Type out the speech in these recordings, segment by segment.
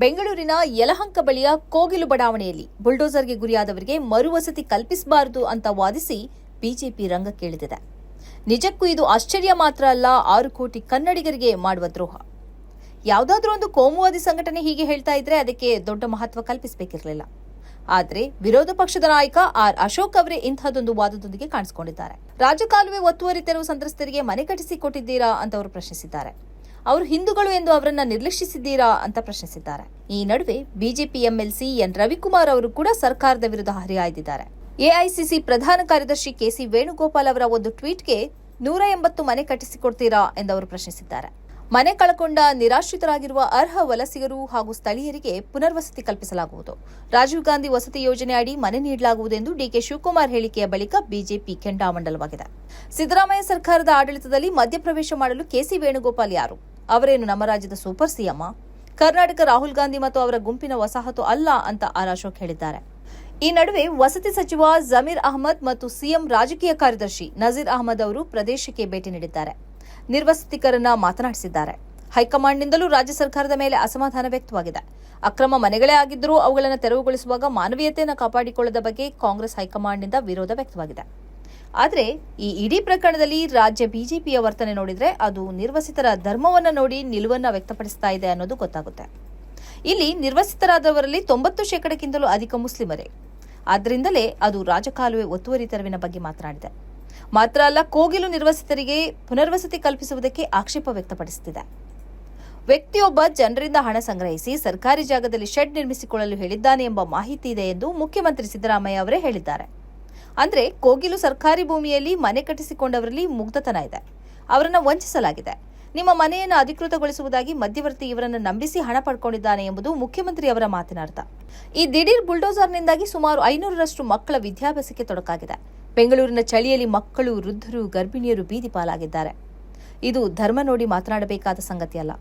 ಬೆಂಗಳೂರಿನ ಯಲಹಂಕ ಬಳಿಯ ಕೋಗಿಲು ಬಡಾವಣೆಯಲ್ಲಿ ಬುಲ್ಡೋಸರ್ಗೆ ಗುರಿಯಾದವರಿಗೆ ಮರುವಸತಿ ಕಲ್ಪಿಸಬಾರದು ಅಂತ ವಾದಿಸಿ ಬಿಜೆಪಿ ರಂಗಕ್ಕಿಳಿದಿದೆ. ನಿಜಕ್ಕೂ ಇದು ಆಶ್ಚರ್ಯ ಮಾತ್ರ ಅಲ್ಲ, 6 ಕೋಟಿ ಕನ್ನಡಿಗರಿಗೆ ಮಾಡುವ ದ್ರೋಹ. ಯಾವುದಾದ್ರೂ ಒಂದು ಕೋಮುವಾದಿ ಸಂಘಟನೆ ಹೀಗೆ ಹೇಳ್ತಾ ಇದ್ರೆ ಅದಕ್ಕೆ ದೊಡ್ಡ ಮಹತ್ವ ಕಲ್ಪಿಸಬೇಕಿರಲಿಲ್ಲ. ಆದರೆ ವಿರೋಧ ಪಕ್ಷದ ನಾಯಕ ಆರ್ ಅಶೋಕ್ ಅವರೇ ಇಂತಹದೊಂದು ವಾದದೊಂದಿಗೆ ಕಾಣಿಸಿಕೊಂಡಿದ್ದಾರೆ. ರಾಜಕಾಲುವೆ ಒತ್ತುವರಿ ತೆರವು ಸಂತ್ರಸ್ತರಿಗೆ ಮನೆ ಕಟ್ಟಿಸಿ ಕೊಟ್ಟಿದ್ದೀರಾ ಅಂತ ಅವರು ಪ್ರಶ್ನಿಸಿದ್ದಾರೆ. ಅವರು ಹಿಂದೂಗಳು ಎಂದು ಅವರನ್ನ ನಿರ್ಲಕ್ಷಿಸಿದ್ದೀರಾ ಅಂತ ಪ್ರಶ್ನಿಸಿದ್ದಾರೆ. ಈ ನಡುವೆ ಬಿಜೆಪಿ ಎಂಎಲ್ಸಿ ಎನ್ ರವಿಕುಮಾರ್ ಅವರು ಕೂಡ ಸರ್ಕಾರದ ವಿರುದ್ಧ ಹರಿಹಾಯ್ದಿದ್ದಾರೆ. ಎಐಸಿಸಿ ಪ್ರಧಾನ ಕಾರ್ಯದರ್ಶಿ ಕೆಸಿ ವೇಣುಗೋಪಾಲ್ ಅವರ ಒಂದು ಟ್ವೀಟ್ಗೆ 180 ಮನೆ ಕಟ್ಟಿಸಿಕೊಡ್ತೀರಾ ಎಂದವರು ಪ್ರಶ್ನಿಸಿದ್ದಾರೆ. ಮನೆ ಕಳಕೊಂಡ ನಿರಾಶ್ರಿತರಾಗಿರುವ ಅರ್ಹ ವಲಸಿಗರು ಹಾಗೂ ಸ್ಥಳೀಯರಿಗೆ ಪುನರ್ವಸತಿ ಕಲ್ಪಿಸಲಾಗುವುದು. ರಾಜೀವ್ ಗಾಂಧಿ ವಸತಿ ಯೋಜನೆ ಅಡಿ ಮನೆ ನೀಡಲಾಗುವುದೆಂದು ಡಿಕೆ ಶಿವಕುಮಾರ್ ಹೇಳಿಕೆಯ ಬಳಿಕ ಬಿಜೆಪಿ ಕೆಂಡಾಮಂಡಲವಾಗಿದೆ. ಸಿದ್ದರಾಮಯ್ಯ ಸರ್ಕಾರದ ಆಡಳಿತದಲ್ಲಿ ಮಧ್ಯಪ್ರವೇಶ ಮಾಡಲು ಕೆಸಿ ವೇಣುಗೋಪಾಲ್ ಯಾರು? ಅವರೇನು ನಮ್ಮ ರಾಜ್ಯದ ಸೂಪರ್ ಸಿಎಂ? ಕರ್ನಾಟಕ ರಾಹುಲ್ ಗಾಂಧಿ ಮತ್ತು ಅವರ ಗುಂಪಿನ ವಸಾಹತು ಅಲ್ಲ ಅಂತ ಆರ್ ಅಶೋಕ್ ಹೇಳಿದ್ದಾರೆ. ಈ ನಡುವೆ ವಸತಿ ಸಚಿವ ಜಮೀರ್ ಅಹಮದ್ ಮತ್ತು ಸಿಎಂ ರಾಜಕೀಯ ಕಾರ್ಯದರ್ಶಿ ನಜೀರ್ ಅಹಮದ್ ಅವರು ಪ್ರದೇಶಕ್ಕೆ ಭೇಟಿ ನೀಡಿದ್ದಾರೆ. ನಿರ್ವಸತಿಕರನ್ನ ಮಾತನಾಡಿಸಿದ್ದಾರೆ. ಹೈಕಮಾಂಡ್ನಿಂದಲೂ ರಾಜ್ಯ ಸರ್ಕಾರದ ಮೇಲೆ ಅಸಮಾಧಾನ ವ್ಯಕ್ತವಾಗಿದೆ. ಅಕ್ರಮ ಮನೆಗಳೇ ಆಗಿದ್ದರೂ ಅವುಗಳನ್ನು ತೆರವುಗೊಳಿಸುವಾಗ ಮಾನವೀಯತೆಯನ್ನು ಕಾಪಾಡಿಕೊಳ್ಳದ ಬಗ್ಗೆ ಕಾಂಗ್ರೆಸ್ ಹೈಕಮಾಂಡ್ನಿಂದ ವಿರೋಧ ವ್ಯಕ್ತವಾಗಿದೆ. ಆದರೆ ಈ ಇಡೀ ಪ್ರಕರಣದಲ್ಲಿ ರಾಜ್ಯ ಬಿಜೆಪಿಯ ವರ್ತನೆ ನೋಡಿದ್ರೆ ಅದು ನಿರ್ವಸಿತರ ಧರ್ಮವನ್ನ ನೋಡಿ ನಿಲುವನ್ನ ವ್ಯಕ್ತಪಡಿಸ್ತಾ ಇದೆ ಅನ್ನೋದು ಗೊತ್ತಾಗುತ್ತೆ. ಇಲ್ಲಿ ನಿರ್ವಸಿತರಾದವರಲ್ಲಿ 90% ಅಧಿಕ ಮುಸ್ಲಿಮರೇ. ಆದ್ದರಿಂದಲೇ ಅದು ರಾಜಕಾಲುವೆ ಒತ್ತುವರಿ ತೆರವಿನ ಬಗ್ಗೆ ಮಾತನಾಡಿದೆ. ಮಾತ್ರ ಅಲ್ಲ, ಕೋಗಿಲು ನಿರ್ವಸಿತರಿಗೆ ಪುನರ್ವಸತಿ ಕಲ್ಪಿಸುವುದಕ್ಕೆ ಆಕ್ಷೇಪ ವ್ಯಕ್ತಪಡಿಸುತ್ತಿದೆ. ವ್ಯಕ್ತಿಯೊಬ್ಬ ಜನರಿಂದ ಹಣ ಸಂಗ್ರಹಿಸಿ ಸರ್ಕಾರಿ ಜಾಗದಲ್ಲಿ ಶೆಡ್ ನಿರ್ಮಿಸಿಕೊಳ್ಳಲು ಹೇಳಿದ್ದಾನೆ ಎಂಬ ಮಾಹಿತಿ ಇದೆ ಎಂದು ಮುಖ್ಯಮಂತ್ರಿ ಸಿದ್ದರಾಮಯ್ಯ ಅವರೇ ಹೇಳಿದ್ದಾರೆ. ಅಂದ್ರೆ ಕೋಗಿಲು ಸರ್ಕಾರಿ ಭೂಮಿಯಲ್ಲಿ ಮನೆ ಕಟ್ಟಿಸಿಕೊಂಡವರಲ್ಲಿ ಮುಗ್ಧತನ ಇದೆ, ಅವರನ್ನು ವಂಚಿಸಲಾಗಿದೆ. ನಿಮ್ಮ ಮನೆಯನ್ನು ಅಧಿಕೃತಗೊಳಿಸುವುದಾಗಿ ಮಧ್ಯವರ್ತಿ ಇವರನ್ನು ನಂಬಿಸಿ ಹಣ ಪಡ್ಕೊಂಡಿದ್ದಾನೆ ಎಂಬುದು ಮುಖ್ಯಮಂತ್ರಿ ಅವರ ಮಾತಿನ ಅರ್ಥ. ಈ ದಿಢೀರ್ ಬುಲ್ಡೋಸರ್ನಿಂದಾಗಿ ಸುಮಾರು 500ರಷ್ಟು ಮಕ್ಕಳ ವಿದ್ಯಾಭ್ಯಾಸಕ್ಕೆ ತೊಡಕಾಗಿದೆ. ಬೆಂಗಳೂರಿನ ಚಳಿಯಲ್ಲಿ ಮಕ್ಕಳು, ವೃದ್ಧರು, ಗರ್ಭಿಣಿಯರು ಬೀದಿ ಪಾಲಾಗಿದ್ದಾರೆ. ಇದು ಧರ್ಮ ನೋಡಿ ಮಾತನಾಡಬೇಕಾದ ಸಂಗತಿಯಲ್ಲ.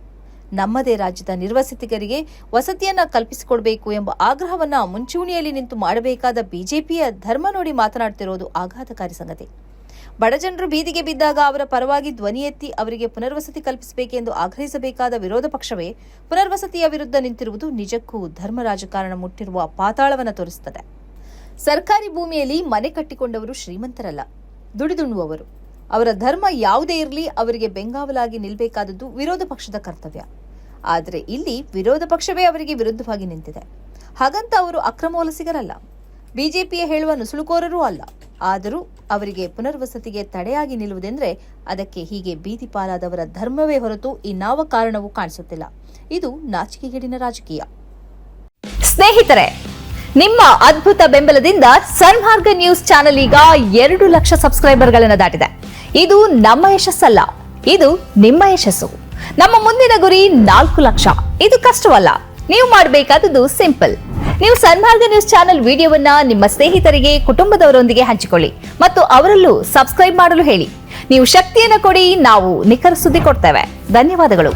ನಮ್ಮದೇ ರಾಜ್ಯದ ನಿರ್ವಸಿತರಿಗೆ ವಸತಿಯನ್ನ ಕಲ್ಪಿಸಿಕೊಡಬೇಕು ಎಂಬ ಆಗ್ರಹವನ್ನ ಮುಂಚೂಣಿಯಲ್ಲಿ ನಿಂತು ಮಾಡಬೇಕಾದ ಬಿಜೆಪಿಯ ಧರ್ಮ ನೋಡಿ ಮಾತನಾಡುತ್ತಿರುವುದು ಆಘಾತಕಾರಿ ಸಂಗತಿ. ಬಡಜನರು ಬೀದಿಗೆ ಬಿದ್ದಾಗ ಅವರ ಪರವಾಗಿ ಧ್ವನಿ ಎತ್ತಿ ಅವರಿಗೆ ಪುನರ್ವಸತಿ ಕಲ್ಪಿಸಬೇಕೆಂದು ಆಗ್ರಹಿಸಬೇಕಾದ ವಿರೋಧ ಪಕ್ಷವೇ ಪುನರ್ವಸತಿಯ ವಿರುದ್ಧ ನಿಂತಿರುವುದು ನಿಜಕ್ಕೂ ಧರ್ಮ ರಾಜಕಾರಣ ಮುಟ್ಟಿರುವ ಪಾತಾಳವನ್ನು ತೋರಿಸುತ್ತದೆ. ಸರ್ಕಾರಿ ಭೂಮಿಯಲ್ಲಿ ಮನೆ ಕಟ್ಟಿಕೊಂಡವರು ಶ್ರೀಮಂತರಲ್ಲ, ದುಡಿದುಣ್ಣುವವರು. ಅವರ ಧರ್ಮ ಯಾವುದೇ ಇರಲಿ ಅವರಿಗೆ ಬೆಂಗಾವಲಾಗಿ ನಿಲ್ಲಬೇಕಾದದ್ದು ವಿರೋಧ ಪಕ್ಷದ ಕರ್ತವ್ಯ. ಆದರೆ ಇಲ್ಲಿ ವಿರೋಧ ಪಕ್ಷವೇ ಅವರಿಗೆ ವಿರುದ್ಧವಾಗಿ ನಿಂತಿದೆ. ಹಾಗಂತ ಅವರು ಅಕ್ರಮ ವಲಸಿಗರಲ್ಲ, ಬಿಜೆಪಿಯ ಹೇಳುವ ನುಸುಳುಕೋರರೂ ಅಲ್ಲ. ಆದರೂ ಅವರಿಗೆ ಪುನರ್ವಸತಿಗೆ ತಡೆಯಾಗಿ ನಿಲ್ಲುವುದೆಂದರೆ ಅದಕ್ಕೆ ಹೀಗೆ ಬೀದಿ ಪಾಲಾದವರ ಧರ್ಮವೇ ಹೊರತು ಇನ್ನಾವ ಕಾರಣವೂ ಕಾಣಿಸುತ್ತಿಲ್ಲ. ಇದು ನಾಚಿಕೆಗೇಡಿನ ರಾಜಕೀಯ. ಸ್ನೇಹಿತರೆ, ನಿಮ್ಮ ಅದ್ಭುತ ಬೆಂಬಲದಿಂದ ಸನ್ಮಾರ್ಗ ನ್ಯೂಸ್ ಚಾನೆಲ್ ಈಗ 2 ಲಕ್ಷ ಸಬ್ಸ್ಕ್ರೈಬರ್ಗಳನ್ನು ದಾಟಿದೆ. ಇದು ನಮ್ಮ ಯಶಸ್ಸಲ್ಲ, ಇದು ನಿಮ್ಮ ಯಶಸ್ಸು. ನಮ್ಮ ಮುಂದಿನ ಗುರಿ 4 ಲಕ್ಷ. ಇದು ಕಷ್ಟವಲ್ಲ. ನೀವು ಮಾಡಬೇಕಾದದ್ದು ಸಿಂಪಲ್. ನೀವು ಸನ್ಮಾರ್ಗ ನ್ಯೂಸ್ ಚಾನೆಲ್ ವಿಡಿಯೋವನ್ನ ನಿಮ್ಮ ಸ್ನೇಹಿತರಿಗೆ, ಕುಟುಂಬದವರೊಂದಿಗೆ ಹಂಚಿಕೊಳ್ಳಿ ಮತ್ತು ಅವರಲ್ಲೂ ಸಬ್ಸ್ಕ್ರೈಬ್ ಮಾಡಲು ಹೇಳಿ. ನೀವು ಶಕ್ತಿಯನ್ನು ಕೊಡಿ, ನಾವು ನಿಖರ ಸುದ್ದಿ ಕೊಡ್ತೇವೆ. ಧನ್ಯವಾದಗಳು.